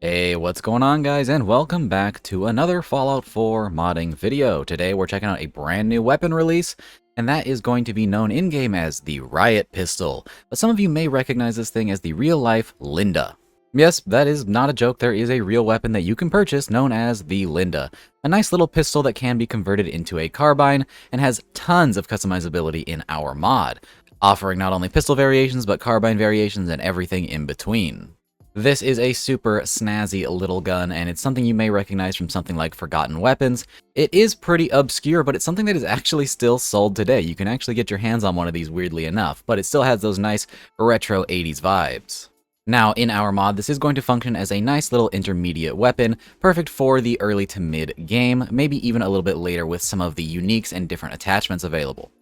Hey, what's going on, guys, and welcome back to another Fallout 4 modding video. Today we're checking out a brand new weapon release, and that is going to be known in-game as the Riot Pistol. But some of you may recognize this thing as the real-life Linda. Yes, that is not a joke. There is a real weapon that you can purchase known as the Linda. A nice little pistol that can be converted into a carbine and has tons of customizability in our mod, offering not only pistol variations but carbine variations and everything in between. This is a super snazzy little gun, and it's something you may recognize from something like Forgotten Weapons. It is pretty obscure, but it's something that is actually still sold today. You can actually get your hands on one of these, weirdly enough, but it still has those nice retro 80s vibes. Now, in our mod, this is going to function as a nice little intermediate weapon, perfect for the early to mid game, maybe even a little bit later with some of the uniques and different attachments available.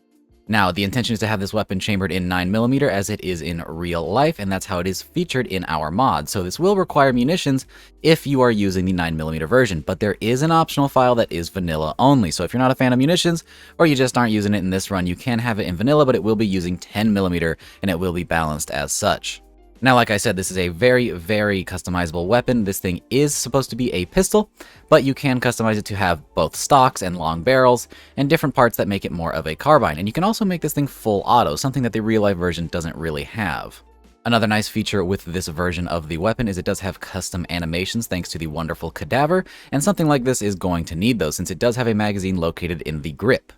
Now, the intention is to have this weapon chambered in 9mm as it is in real life, and that's how it is featured in our mod. So this will require munitions if you are using the 9mm version, but there is an optional file that is vanilla only. So if you're not a fan of munitions, or you just aren't using it in this run, you can have it in vanilla, but it will be using 10mm, and it will be balanced as such. Now, like I said, this is a very, very customizable weapon. This thing is supposed to be a pistol, but you can customize it to have both stocks and long barrels, and different parts that make it more of a carbine. And you can also make this thing full auto, something that the real-life version doesn't really have. Another nice feature with this version of the weapon is it does have custom animations thanks to the wonderful cadaver, and something like this is going to need those since it does have a magazine located in the grip.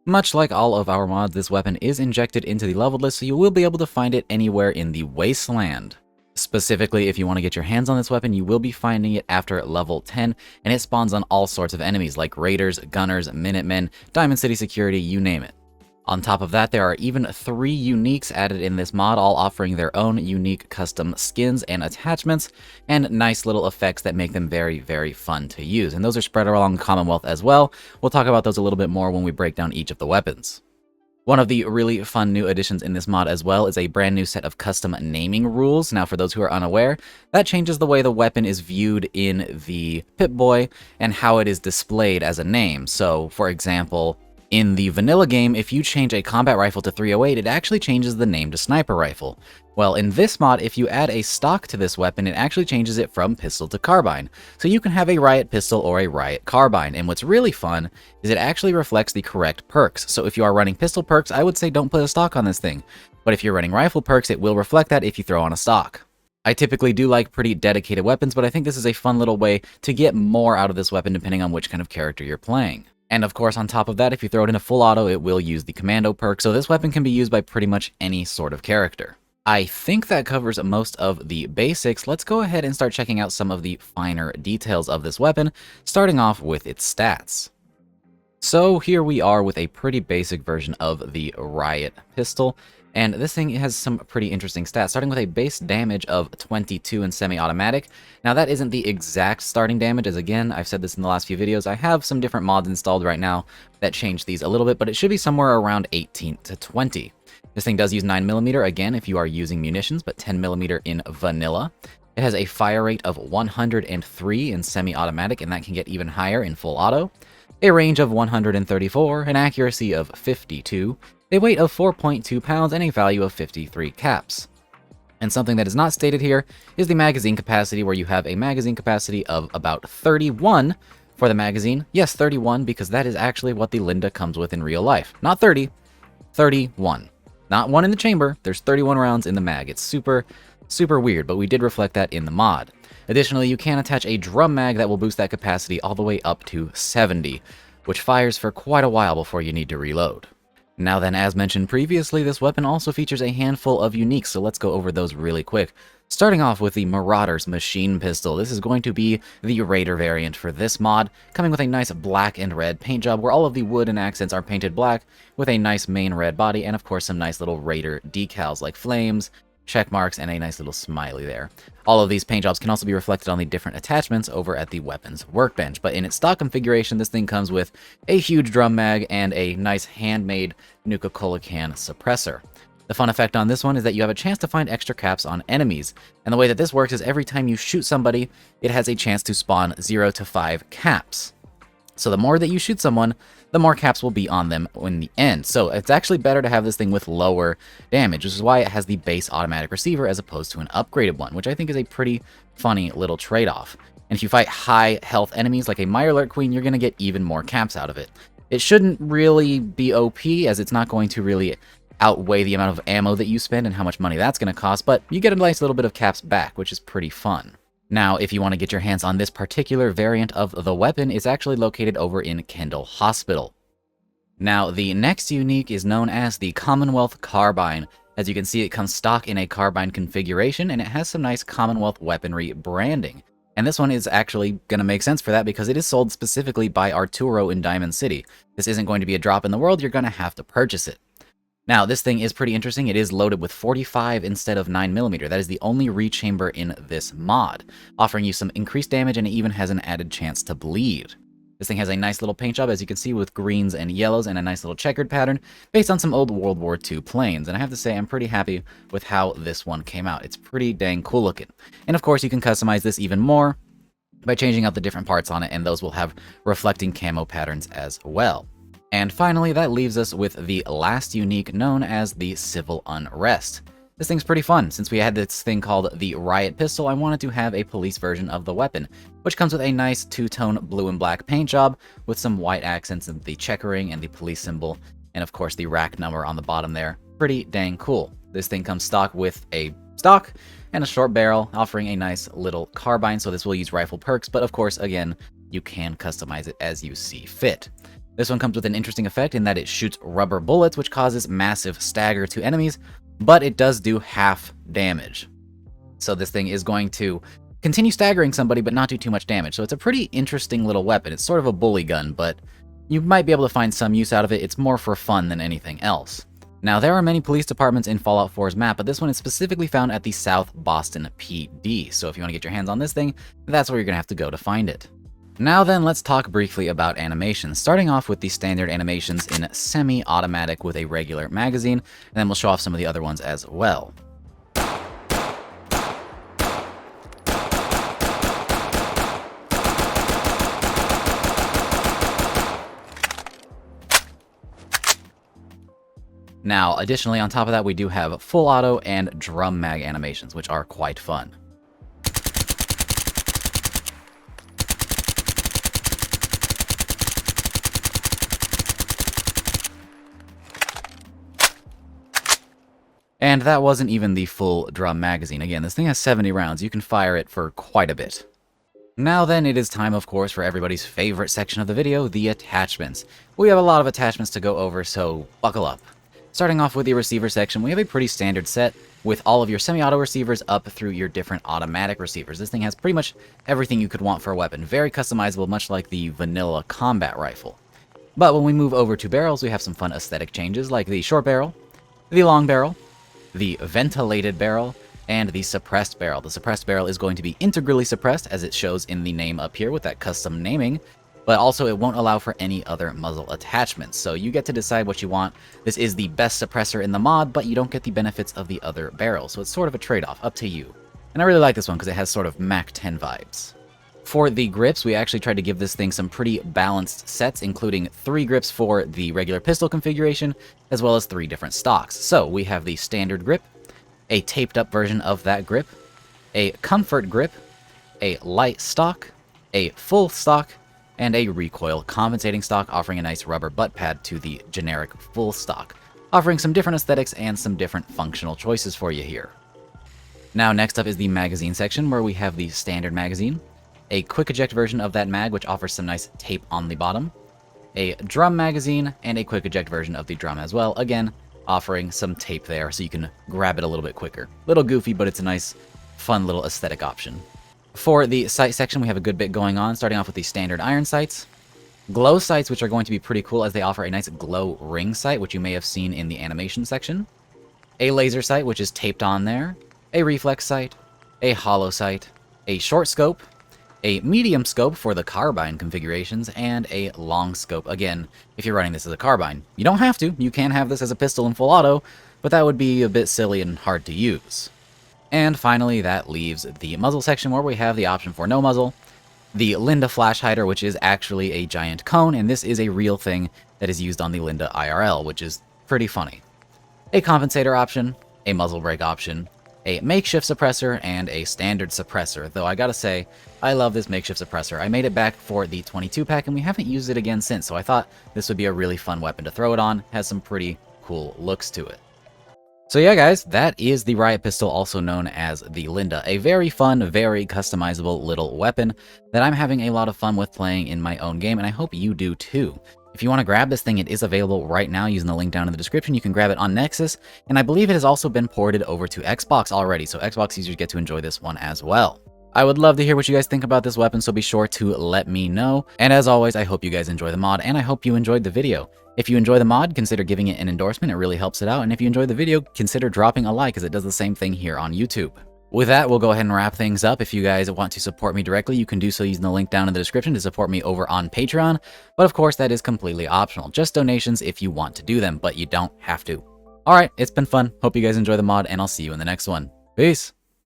Much like all of our mods, this weapon is injected into the leveled list, so you will be able to find it anywhere in the wasteland. Specifically, if you want to get your hands on this weapon, you will be finding it after level 10, and it spawns on all sorts of enemies like raiders, gunners, minutemen, Diamond City security, you name it. On top of that, there are even 3 uniques added in this mod, all offering their own unique custom skins and attachments, and nice little effects that make them very, very fun to use. And those are spread along Commonwealth as well. We'll talk about those a little bit more when we break down each of the weapons. One of the really fun new additions in this mod as well is a brand new set of custom naming rules. Now, for those who are unaware, that changes the way the weapon is viewed in the Pip-Boy and how it is displayed as a name. So, for example, in the vanilla game, if you change a combat rifle to 308, it actually changes the name to sniper rifle. Well, in this mod, if you add a stock to this weapon, it actually changes it from pistol to carbine. So you can have a riot pistol or a riot carbine, and what's really fun is it actually reflects the correct perks. So if you are running pistol perks, I would say don't put a stock on this thing. But if you're running rifle perks, it will reflect that if you throw on a stock. I typically do like pretty dedicated weapons, but I think this is a fun little way to get more out of this weapon depending on which kind of character you're playing. And of course, on top of that, if you throw it in a full auto, it will use the commando perk, so this weapon can be used by pretty much any sort of character. I think that covers most of the basics. Let's go ahead and start checking out some of the finer details of this weapon, starting off with its stats. So here we are with a pretty basic version of the Riot Pistol, and this thing has some pretty interesting stats, starting with a base damage of 22 in semi-automatic. Now that isn't the exact starting damage, as again, I've said this in the last few videos, I have some different mods installed right now that change these a little bit, but it should be somewhere around 18 to 20. This thing does use 9mm, again, if you are using munitions, but 10mm in vanilla. It has a fire rate of 103 in semi-automatic, and that can get even higher in full auto. A range of 134, an accuracy of 52, a weight of 4.2 pounds, and a value of 53 caps. And something that is not stated here is the magazine capacity, where you have a magazine capacity of about 31 for the magazine. Yes, 31, because that is actually what the Linda comes with in real life. Not 30, 31. Not one in the chamber, there's 31 rounds in the mag. It's super, super weird, but we did reflect that in the mod. Additionally, you can attach a drum mag that will boost that capacity all the way up to 70, which fires for quite a while before you need to reload. Now then, as mentioned previously, this weapon also features a handful of uniques, so let's go over those really quick. Starting off with the Marauders machine pistol. This is going to be the Raider variant for this mod, coming with a nice black and red paint job where all of the wood and accents are painted black with a nice main red body and of course some nice little Raider decals like flames, check marks, and a nice little smiley there. All of these paint jobs can also be reflected on the different attachments over at the weapons workbench, but in its stock configuration, this thing comes with a huge drum mag and a nice handmade Nuka-Cola can suppressor. The fun effect on this one is that you have a chance to find extra caps on enemies, and the way that this works is every time you shoot somebody, it has a chance to spawn 0 to 5 caps. So the more that you shoot someone, the more caps will be on them in the end. So it's actually better to have this thing with lower damage, which is why it has the base automatic receiver as opposed to an upgraded one, which I think is a pretty funny little trade-off. And if you fight high health enemies like a Mirelurk Queen, you're going to get even more caps out of it. It shouldn't really be OP, as it's not going to really outweigh the amount of ammo that you spend and how much money that's going to cost, but you get a nice little bit of caps back, which is pretty fun. Now, if you want to get your hands on this particular variant of the weapon, it's actually located over in Kendall Hospital. Now, the next unique is known as the Commonwealth Carbine. As you can see, it comes stock in a Carbine configuration, and it has some nice Commonwealth weaponry branding. And this one is actually going to make sense for that because it is sold specifically by Arturo in Diamond City. This isn't going to be a drop in the world, you're going to have to purchase it. Now, this thing is pretty interesting. It is loaded with 45 instead of 9mm. That is the only rechamber in this mod, offering you some increased damage, and it even has an added chance to bleed. This thing has a nice little paint job, as you can see, with greens and yellows and a nice little checkered pattern based on some old World War II planes. And I have to say, I'm pretty happy with how this one came out. It's pretty dang cool looking. And of course, you can customize this even more by changing out the different parts on it, and those will have reflecting camo patterns as well. And finally, that leaves us with the last unique, known as the Civil Unrest. This thing's pretty fun. Since we had this thing called the Riot Pistol, I wanted to have a police version of the weapon, which comes with a nice two-tone blue and black paint job with some white accents of the checkering and the police symbol, and of course the rack number on the bottom there. Pretty dang cool. This thing comes stock with a stock and a short barrel, offering a nice little carbine, so this will use rifle perks, but of course, again, you can customize it as you see fit. This one comes with an interesting effect in that it shoots rubber bullets, which causes massive stagger to enemies, but it does do half damage. So this thing is going to continue staggering somebody, but not do too much damage. So it's a pretty interesting little weapon. It's sort of a bully gun, but you might be able to find some use out of it. It's more for fun than anything else. Now, there are many police departments in Fallout 4's map, but this one is specifically found at the South Boston PD. So if you want to get your hands on this thing, that's where you're going to have to go to find it. Now then, let's talk briefly about animations, starting off with the standard animations in semi-automatic with a regular magazine, and then we'll show off some of the other ones as well. Now, additionally, on top of that, we do have full auto and drum mag animations, which are quite fun. And that wasn't even the full drum magazine. Again, this thing has 70 rounds. You can fire it for quite a bit. Now then, it is time, of course, for everybody's favorite section of the video, the attachments. We have a lot of attachments to go over, so buckle up. Starting off with the receiver section, we have a pretty standard set with all of your semi-auto receivers up through your different automatic receivers. This thing has pretty much everything you could want for a weapon. Very customizable, much like the vanilla combat rifle. But when we move over to barrels, we have some fun aesthetic changes, like the short barrel, the long barrel, the ventilated barrel, and the suppressed barrel. The suppressed barrel is going to be integrally suppressed, as it shows in the name up here with that custom naming, but also it won't allow for any other muzzle attachments, so you get to decide what you want. This is the best suppressor in the mod, but you don't get the benefits of the other barrels, so it's sort of a trade-off, up to you. And I really like this one because it has sort of Mac 10 vibes. For the grips, we actually tried to give this thing some pretty balanced sets, including 3 grips for the regular pistol configuration, as well as 3 different stocks. So we have the standard grip, a taped up version of that grip, a comfort grip, a light stock, a full stock, and a recoil compensating stock, offering a nice rubber butt pad to the generic full stock, offering some different aesthetics and some different functional choices for you here. Now next up is the magazine section, where we have the standard magazine, a quick eject version of that mag, which offers some nice tape on the bottom, a drum magazine, and a quick eject version of the drum as well, again, offering some tape there so you can grab it a little bit quicker. Little goofy, but it's a nice, fun little aesthetic option. For the sight section, we have a good bit going on, starting off with the standard iron sights, glow sights, which are going to be pretty cool as they offer a nice glow ring sight, which you may have seen in the animation section, a laser sight, which is taped on there, a reflex sight, a hollow sight, a short scope, a medium scope for the carbine configurations, and a long scope, again, if you're running this as a carbine. You don't have to, you can have this as a pistol in full auto, but that would be a bit silly and hard to use. And finally, that leaves the muzzle section, where we have the option for no muzzle, the Linda flash hider, which is actually a giant cone, and this is a real thing that is used on the Linda IRL, which is pretty funny. A compensator option, a muzzle brake option, a makeshift suppressor and a standard suppressor, though I gotta say, I love this makeshift suppressor. I made it back for the 22 pack and we haven't used it again since, so I thought this would be a really fun weapon to throw it on. Has some pretty cool looks to it. So yeah guys, that is the Riot Pistol, also known as the Linda. A very fun, very customizable little weapon that I'm having a lot of fun with playing in my own game, and I hope you do too. If you want to grab this thing, it is available right now using the link down in the description. You can grab it on Nexus, and I believe it has also been ported over to Xbox already, so Xbox users get to enjoy this one as well. I would love to hear what you guys think about this weapon, so be sure to let me know. And as always, I hope you guys enjoy the mod, and I hope you enjoyed the video. If you enjoy the mod, consider giving it an endorsement, it really helps it out. And if you enjoyed the video, consider dropping a like, as it does the same thing here on YouTube. With that, we'll go ahead and wrap things up. If you guys want to support me directly, you can do so using the link down in the description to support me over on Patreon. But of course, that is completely optional. Just donations if you want to do them, but you don't have to. Alright, it's been fun. Hope you guys enjoy the mod, and I'll see you in the next one. Peace!